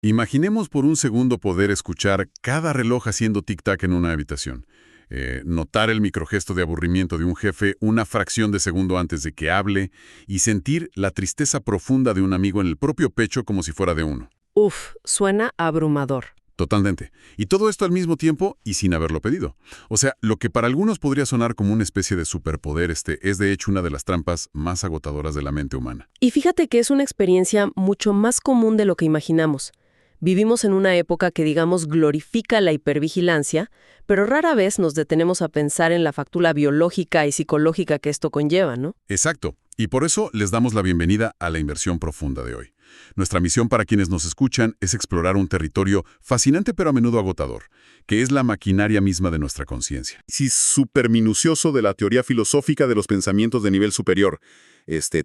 Imaginemos por un segundo poder escuchar cada reloj haciendo tic-tac en una habitación. Notar el microgesto de aburrimiento de un jefe una fracción de segundo antes de que hable y sentir la tristeza profunda de un amigo en el propio pecho como si fuera de uno. Uf, suena abrumador. Totalmente. Y todo esto al mismo tiempo y sin haberlo pedido. O sea, lo que para algunos podría sonar como una especie de superpoder es de hecho una de las trampas más agotadoras de la mente humana. Y fíjate que es una experiencia mucho más común de lo que imaginamos. Vivimos en una época que, digamos, glorifica la hipervigilancia, pero rara vez nos detenemos a pensar en la factura biológica y psicológica que esto conlleva, ¿no? Exacto. Y por eso les damos la bienvenida a la inversión profunda de hoy. Nuestra misión para quienes nos escuchan es explorar un territorio fascinante pero a menudo agotador, que es la maquinaria misma de nuestra conciencia. Sí, súper minucioso de la teoría filosófica de los pensamientos de nivel superior.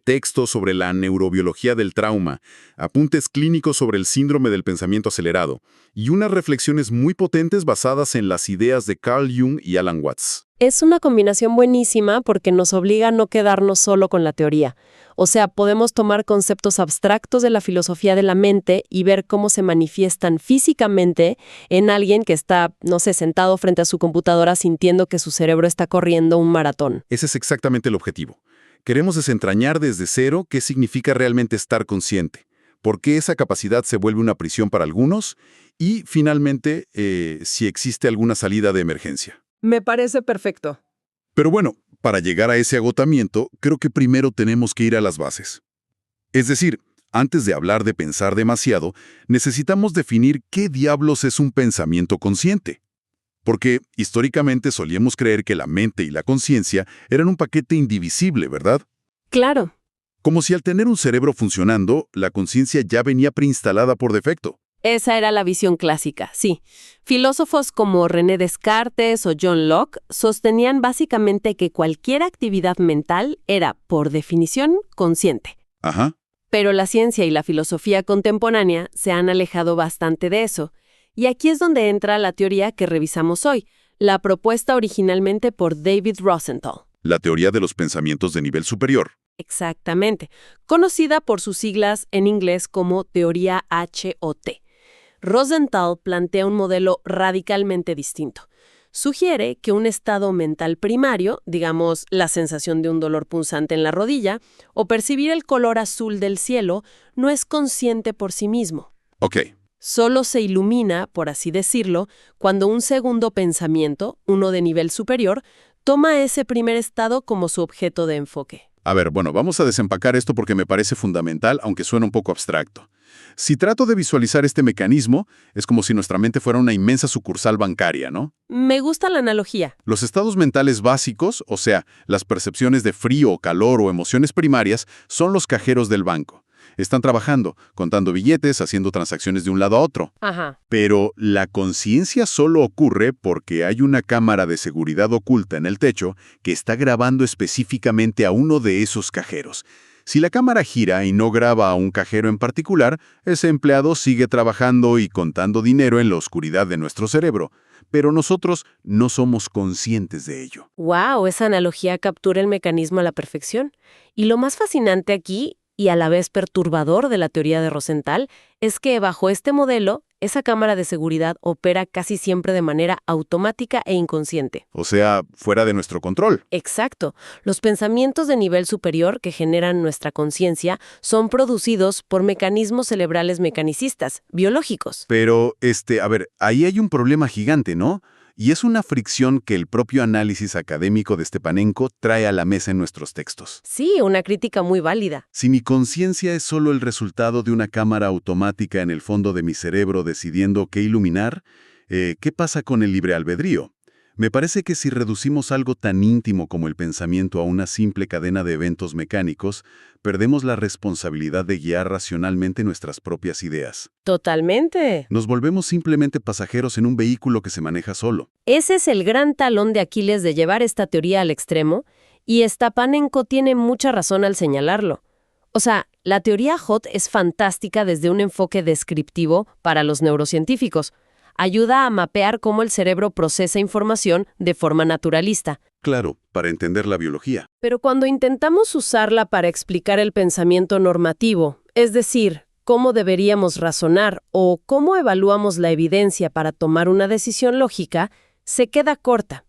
Texto sobre la neurobiología del trauma, apuntes clínicos sobre el síndrome del pensamiento acelerado y unas reflexiones muy potentes basadas en las ideas de Carl Jung y Alan Watts. Es una combinación buenísima porque nos obliga a no quedarnos solo con la teoría. O sea, podemos tomar conceptos abstractos de la filosofía de la mente y ver cómo se manifiestan físicamente en alguien que está, no sé, sentado frente a su computadora sintiendo que su cerebro está corriendo un maratón. Ese es exactamente el objetivo. Queremos desentrañar desde cero qué significa realmente estar consciente, por qué esa capacidad se vuelve una prisión para algunos y, finalmente, si existe alguna salida de emergencia. Me parece perfecto. Pero bueno, para llegar a ese agotamiento, creo que primero tenemos que ir a las bases. Es decir, antes de hablar de pensar demasiado, necesitamos definir qué diablos es un pensamiento consciente. Porque históricamente solíamos creer que la mente y la conciencia eran un paquete indivisible, ¿verdad? Claro. Como si al tener un cerebro funcionando, la conciencia ya venía preinstalada por defecto. Esa era la visión clásica, sí. Filósofos como René Descartes o John Locke sostenían básicamente que cualquier actividad mental era, por definición, consciente. Ajá. Pero la ciencia y la filosofía contemporánea se han alejado bastante de eso. Y aquí es donde entra la teoría que revisamos hoy, la propuesta originalmente por David Rosenthal. La teoría de los pensamientos de nivel superior. Exactamente, conocida por sus siglas en inglés como teoría HOT. Rosenthal plantea un modelo radicalmente distinto. Sugiere que un estado mental primario, digamos la sensación de un dolor punzante en la rodilla, o percibir el color azul del cielo, no es consciente por sí mismo. Ok. Solo se ilumina, por así decirlo, cuando un segundo pensamiento, uno de nivel superior, toma ese primer estado como su objeto de enfoque. A ver, bueno, vamos a desempacar esto porque me parece fundamental, aunque suena un poco abstracto. Si trato de visualizar este mecanismo, es como si nuestra mente fuera una inmensa sucursal bancaria, ¿no? Me gusta la analogía. Los estados mentales básicos, o sea, las percepciones de frío, calor o emociones primarias, son los cajeros del banco. Están trabajando, contando billetes, haciendo transacciones de un lado a otro. Ajá. Pero la conciencia solo ocurre porque hay una cámara de seguridad oculta en el techo que está grabando específicamente a uno de esos cajeros. Si la cámara gira y no graba a un cajero en particular, ese empleado sigue trabajando y contando dinero en la oscuridad de nuestro cerebro. Pero nosotros no somos conscientes de ello. ¡Wow! Esa analogía captura el mecanismo a la perfección. Y lo más fascinante aquí, y a la vez perturbador de la teoría de Rosenthal, es que bajo este modelo, esa cámara de seguridad opera casi siempre de manera automática e inconsciente. O sea, fuera de nuestro control. Exacto. Los pensamientos de nivel superior que generan nuestra conciencia son producidos por mecanismos cerebrales mecanicistas, biológicos. Pero, a ver, ahí hay un problema gigante, ¿no? Y es una fricción que el propio análisis académico de Stepanenko trae a la mesa en nuestros textos. Sí, una crítica muy válida. Si mi conciencia es solo el resultado de una cámara automática en el fondo de mi cerebro decidiendo qué iluminar, ¿qué pasa con el libre albedrío? Me parece que si reducimos algo tan íntimo como el pensamiento a una simple cadena de eventos mecánicos, perdemos la responsabilidad de guiar racionalmente nuestras propias ideas. Totalmente. Nos volvemos simplemente pasajeros en un vehículo que se maneja solo. Ese es el gran talón de Aquiles de llevar esta teoría al extremo, y Stepanenko tiene mucha razón al señalarlo. O sea, la teoría HOT es fantástica desde un enfoque descriptivo para los neurocientíficos. Ayuda a mapear cómo el cerebro procesa información de forma naturalista. Claro, para entender la biología. Pero cuando intentamos usarla para explicar el pensamiento normativo, es decir, cómo deberíamos razonar o cómo evaluamos la evidencia para tomar una decisión lógica, se queda corta,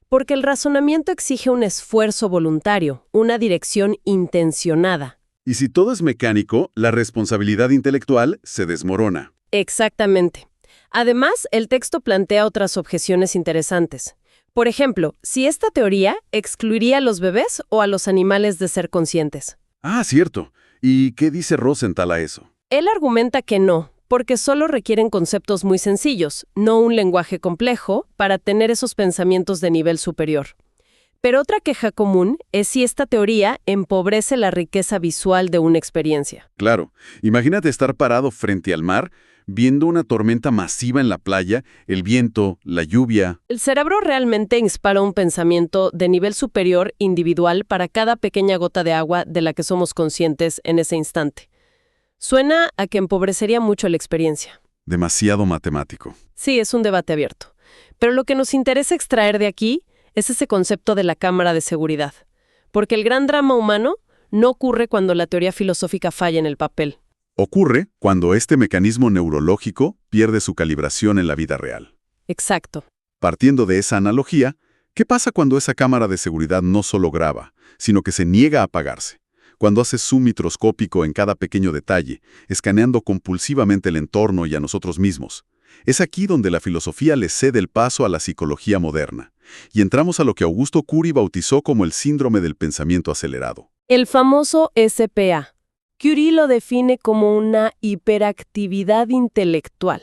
porque el razonamiento exige un esfuerzo voluntario, una dirección intencionada. Y si todo es mecánico, la responsabilidad intelectual se desmorona. Exactamente. Además, el texto plantea otras objeciones interesantes. Por ejemplo, si esta teoría excluiría a los bebés o a los animales de ser conscientes. Ah, cierto. ¿Y qué dice Rosenthal a eso? Él argumenta que no, porque solo requieren conceptos muy sencillos, no un lenguaje complejo, para tener esos pensamientos de nivel superior. Pero otra queja común es si esta teoría empobrece la riqueza visual de una experiencia. Claro. Imagínate estar parado frente al mar, viendo una tormenta masiva en la playa, el viento, la lluvia. El cerebro realmente inspira un pensamiento de nivel superior individual para cada pequeña gota de agua de la que somos conscientes en ese instante. Suena a que empobrecería mucho la experiencia. Demasiado matemático. Sí, es un debate abierto. Pero lo que nos interesa extraer de aquí es ese concepto de la cámara de seguridad. Porque el gran drama humano no ocurre cuando la teoría filosófica falla en el papel. Ocurre cuando este mecanismo neurológico pierde su calibración en la vida real. Exacto. Partiendo de esa analogía, ¿qué pasa cuando esa cámara de seguridad no solo graba, sino que se niega a apagarse? Cuando hace zoom microscópico en cada pequeño detalle, escaneando compulsivamente el entorno y a nosotros mismos. Es aquí donde la filosofía le cede el paso a la psicología moderna. Y entramos a lo que Augusto Cury bautizó como el síndrome del pensamiento acelerado. El famoso SPA. Curie lo define como una hiperactividad intelectual.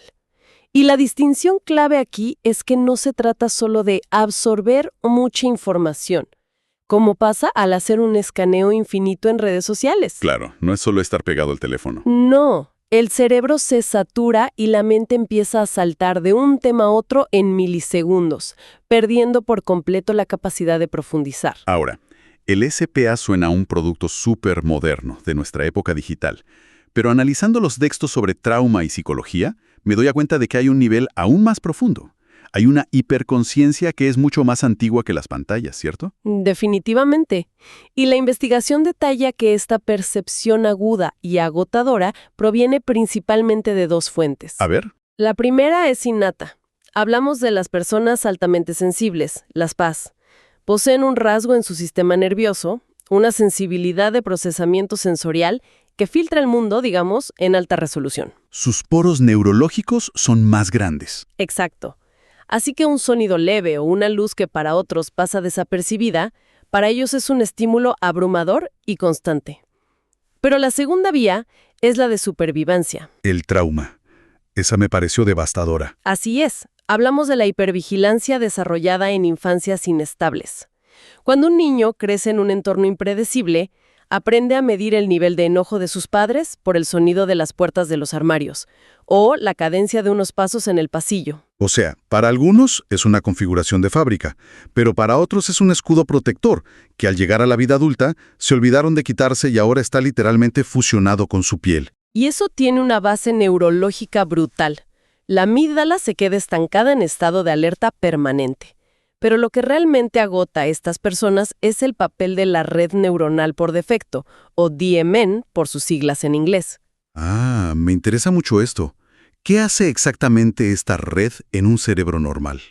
Y la distinción clave aquí es que no se trata solo de absorber mucha información, como pasa al hacer un escaneo infinito en redes sociales. Claro, no es solo estar pegado al teléfono. No, el cerebro se satura y la mente empieza a saltar de un tema a otro en milisegundos, perdiendo por completo la capacidad de profundizar. Ahora, el SPA suena a un producto súper moderno de nuestra época digital, pero analizando los textos sobre trauma y psicología, me doy cuenta de que hay un nivel aún más profundo. Hay una hiperconsciencia que es mucho más antigua que las pantallas, ¿cierto? Definitivamente. Y la investigación detalla que esta percepción aguda y agotadora proviene principalmente de dos fuentes. A ver. La primera es innata. Hablamos de las personas altamente sensibles, las PAS. Poseen un rasgo en su sistema nervioso, una sensibilidad de procesamiento sensorial que filtra el mundo, digamos, en alta resolución. Sus poros neurológicos son más grandes. Exacto. Así que un sonido leve o una luz que para otros pasa desapercibida, para ellos es un estímulo abrumador y constante. Pero la segunda vía es la de supervivencia. El trauma. Esa me pareció devastadora. Así es. Hablamos de la hipervigilancia desarrollada en infancias inestables. Cuando un niño crece en un entorno impredecible, aprende a medir el nivel de enojo de sus padres por el sonido de las puertas de los armarios o la cadencia de unos pasos en el pasillo. O sea, para algunos es una configuración de fábrica, pero para otros es un escudo protector, que al llegar a la vida adulta se olvidaron de quitarse y ahora está literalmente fusionado con su piel. Y eso tiene una base neurológica brutal. La amígdala se queda estancada en estado de alerta permanente. Pero lo que realmente agota a estas personas es el papel de la red neuronal por defecto, o DMN por sus siglas en inglés. Ah, me interesa mucho esto. ¿Qué hace exactamente esta red en un cerebro normal?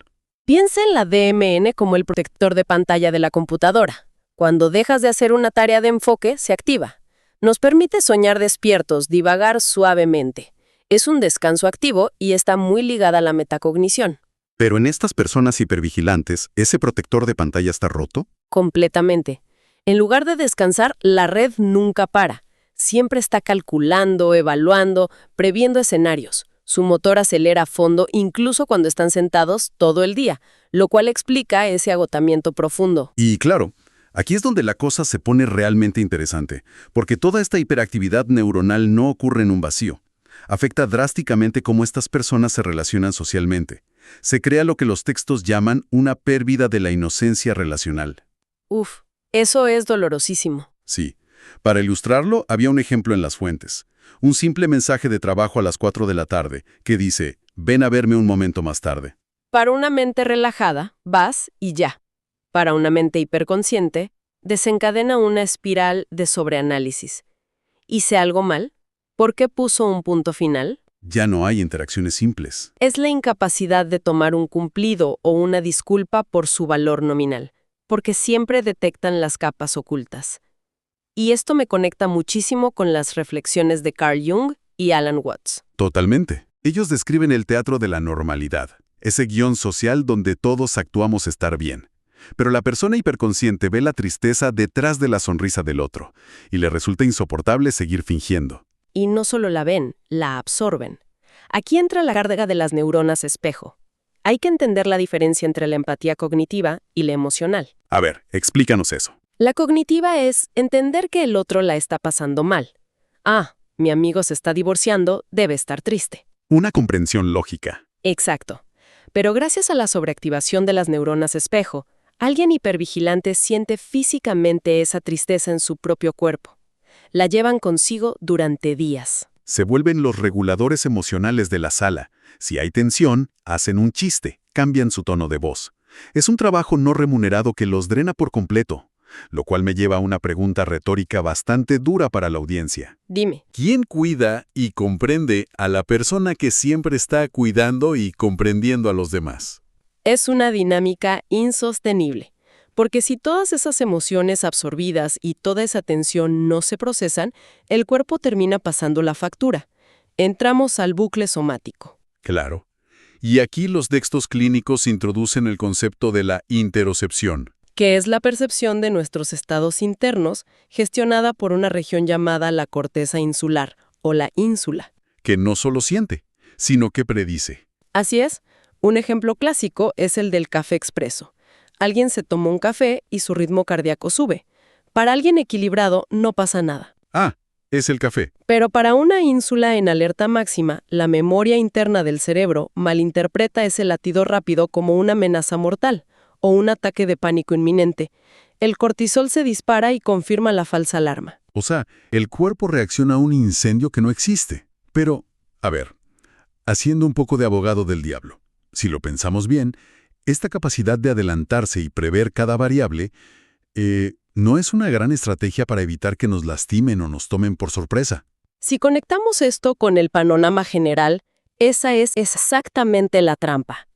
Piensa en la DMN como el protector de pantalla de la computadora. Cuando dejas de hacer una tarea de enfoque, se activa. Nos permite soñar despiertos, divagar suavemente. Es un descanso activo y está muy ligada a la metacognición. Pero en estas personas hipervigilantes, ¿ese protector de pantalla está roto? Completamente. En lugar de descansar, la red nunca para. Siempre está calculando, evaluando, previendo escenarios. Su motor acelera a fondo incluso cuando están sentados todo el día, lo cual explica ese agotamiento profundo. Y claro, aquí es donde la cosa se pone realmente interesante, porque toda esta hiperactividad neuronal no ocurre en un vacío. Afecta drásticamente cómo estas personas se relacionan socialmente. Se crea lo que los textos llaman una pérdida de la inocencia relacional. Uf, eso es dolorosísimo. Sí. Para ilustrarlo, había un ejemplo en las fuentes. Un simple mensaje de trabajo a las 4 de la tarde que dice, ven a verme un momento más tarde. Para una mente relajada, vas y ya. Para una mente hiperconsciente, desencadena una espiral de sobreanálisis. ¿Hice algo mal? ¿Por qué puso un punto final? Ya no hay interacciones simples. Es la incapacidad de tomar un cumplido o una disculpa por su valor nominal, porque siempre detectan las capas ocultas. Y esto me conecta muchísimo con las reflexiones de Carl Jung y Alan Watts. Totalmente. Ellos describen el teatro de la normalidad, ese guión social donde todos actuamos estar bien. Pero la persona hiperconsciente ve la tristeza detrás de la sonrisa del otro, y le resulta insoportable seguir fingiendo. Y no solo la ven, la absorben. Aquí entra la carga de las neuronas espejo. Hay que entender la diferencia entre la empatía cognitiva y la emocional. A ver, explícanos eso. La cognitiva es entender que el otro la está pasando mal. Ah, mi amigo se está divorciando, debe estar triste. Una comprensión lógica. Exacto. Pero gracias a la sobreactivación de las neuronas espejo, alguien hipervigilante siente físicamente esa tristeza en su propio cuerpo. La llevan consigo durante días. Se vuelven los reguladores emocionales de la sala. Si hay tensión, hacen un chiste, cambian su tono de voz. Es un trabajo no remunerado que los drena por completo, lo cual me lleva a una pregunta retórica bastante dura para la audiencia. Dime. ¿Quién cuida y comprende a la persona que siempre está cuidando y comprendiendo a los demás? Es una dinámica insostenible, porque si todas esas emociones absorbidas y toda esa tensión no se procesan, el cuerpo termina pasando la factura. Entramos al bucle somático. Claro. Y aquí los textos clínicos introducen el concepto de la interocepción, Que es la percepción de nuestros estados internos, gestionada por una región llamada la corteza insular, o la ínsula. que no solo siente, sino que predice. Así es, un ejemplo clásico es el del café expreso. Alguien se tomó un café y su ritmo cardíaco sube. Para alguien equilibrado no pasa nada. Ah, es el café. Pero para una ínsula en alerta máxima, la memoria interna del cerebro malinterpreta ese latido rápido como una amenaza mortal o un ataque de pánico inminente. El cortisol se dispara y confirma la falsa alarma. O sea, el cuerpo reacciona a un incendio que no existe. Pero, a ver, haciendo un poco de abogado del diablo, si lo pensamos bien, esta capacidad de adelantarse y prever cada variable, ¿no es una gran estrategia para evitar que nos lastimen o nos tomen por sorpresa? Si conectamos esto con el panorama general, esa es exactamente la trampa.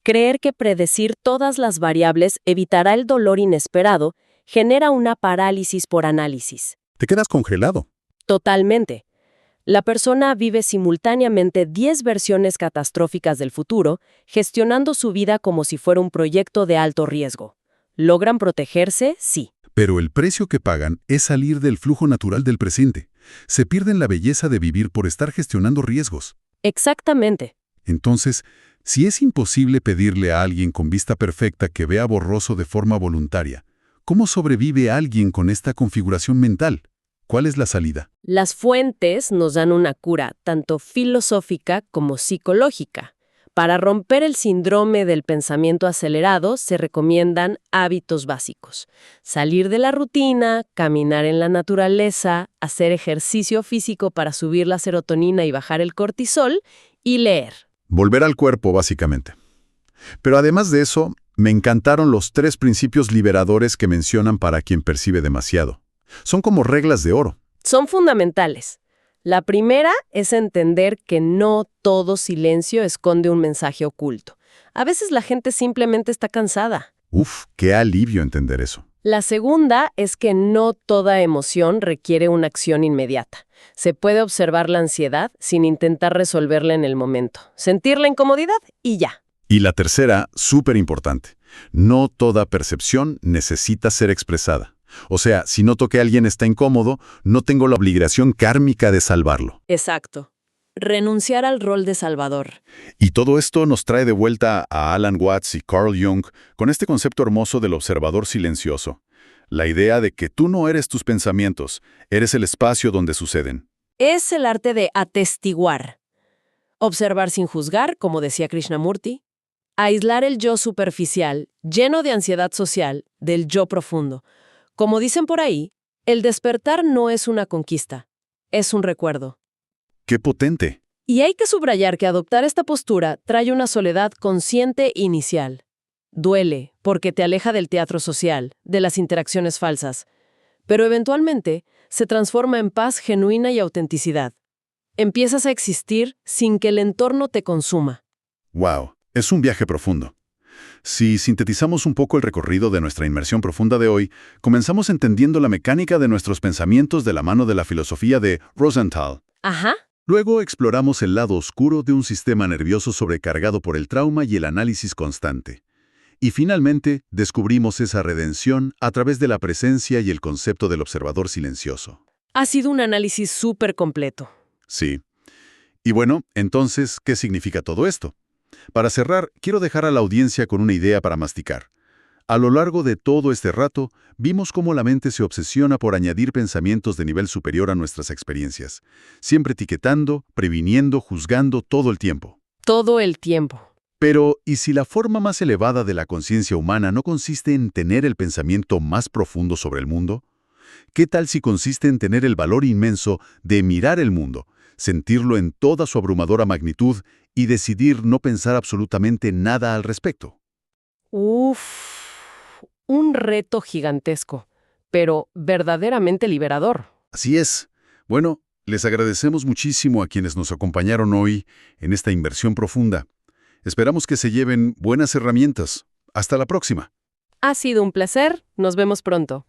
Creer que predecir todas las variables evitará el dolor inesperado genera una parálisis por análisis. Te quedas congelado. Totalmente. La persona vive simultáneamente 10 versiones catastróficas del futuro, gestionando su vida como si fuera un proyecto de alto riesgo. ¿Logran protegerse? Sí. Pero el precio que pagan es salir del flujo natural del presente. Se pierden la belleza de vivir por estar gestionando riesgos. Exactamente. Entonces, si es imposible pedirle a alguien con vista perfecta que vea borroso de forma voluntaria, ¿cómo sobrevive alguien con esta configuración mental? ¿Cuál es la salida? Las fuentes nos dan una cura, tanto filosófica como psicológica. Para romper el síndrome del pensamiento acelerado se recomiendan hábitos básicos. Salir de la rutina, caminar en la naturaleza, hacer ejercicio físico para subir la serotonina y bajar el cortisol, y leer. Volver al cuerpo, básicamente. Pero además de eso, me encantaron los 3 principios liberadores que mencionan para quien percibe demasiado. Son como reglas de oro. Son fundamentales. La primera es entender que no todo silencio esconde un mensaje oculto. A veces la gente simplemente está cansada. Uf, qué alivio entender eso. La segunda es que no toda emoción requiere una acción inmediata. Se puede observar la ansiedad sin intentar resolverla en el momento. Sentir la incomodidad y ya. Y la tercera, súper importante. No toda percepción necesita ser expresada. O sea, si noto que alguien está incómodo, no tengo la obligación kármica de salvarlo. Exacto. Renunciar al rol de salvador. Y todo esto nos trae de vuelta a Alan Watts y Carl Jung con este concepto hermoso del observador silencioso. La idea de que tú no eres tus pensamientos, eres el espacio donde suceden. Es el arte de atestiguar. Observar sin juzgar, como decía Krishnamurti. Aislar el yo superficial, lleno de ansiedad social, del yo profundo. Como dicen por ahí, el despertar no es una conquista, es un recuerdo. ¡Qué potente! Y hay que subrayar que adoptar esta postura trae una soledad consciente inicial. Duele, porque te aleja del teatro social, de las interacciones falsas, pero eventualmente se transforma en paz genuina y autenticidad. Empiezas a existir sin que el entorno te consuma. ¡Wow! Es un viaje profundo. Si sintetizamos un poco el recorrido de nuestra inmersión profunda de hoy, comenzamos entendiendo la mecánica de nuestros pensamientos de la mano de la filosofía de Rosenthal. Ajá. Luego exploramos el lado oscuro de un sistema nervioso sobrecargado por el trauma y el análisis constante. Y finalmente, descubrimos esa redención a través de la presencia y el concepto del observador silencioso. Ha sido un análisis súper completo. Sí. Y bueno, entonces, ¿qué significa todo esto? Para cerrar, quiero dejar a la audiencia con una idea para masticar. A lo largo de todo este rato, vimos cómo la mente se obsesiona por añadir pensamientos de nivel superior a nuestras experiencias, siempre etiquetando, previniendo, juzgando todo el tiempo. Todo el tiempo. Pero, ¿y si la forma más elevada de la conciencia humana no consiste en tener el pensamiento más profundo sobre el mundo? ¿Qué tal si consiste en tener el valor inmenso de mirar el mundo, sentirlo en toda su abrumadora magnitud y decidir no pensar absolutamente nada al respecto? Uf, un reto gigantesco, pero verdaderamente liberador. Así es. Bueno, les agradecemos muchísimo a quienes nos acompañaron hoy en esta inversión profunda. Esperamos que se lleven buenas herramientas. Hasta la próxima. Ha sido un placer. Nos vemos pronto.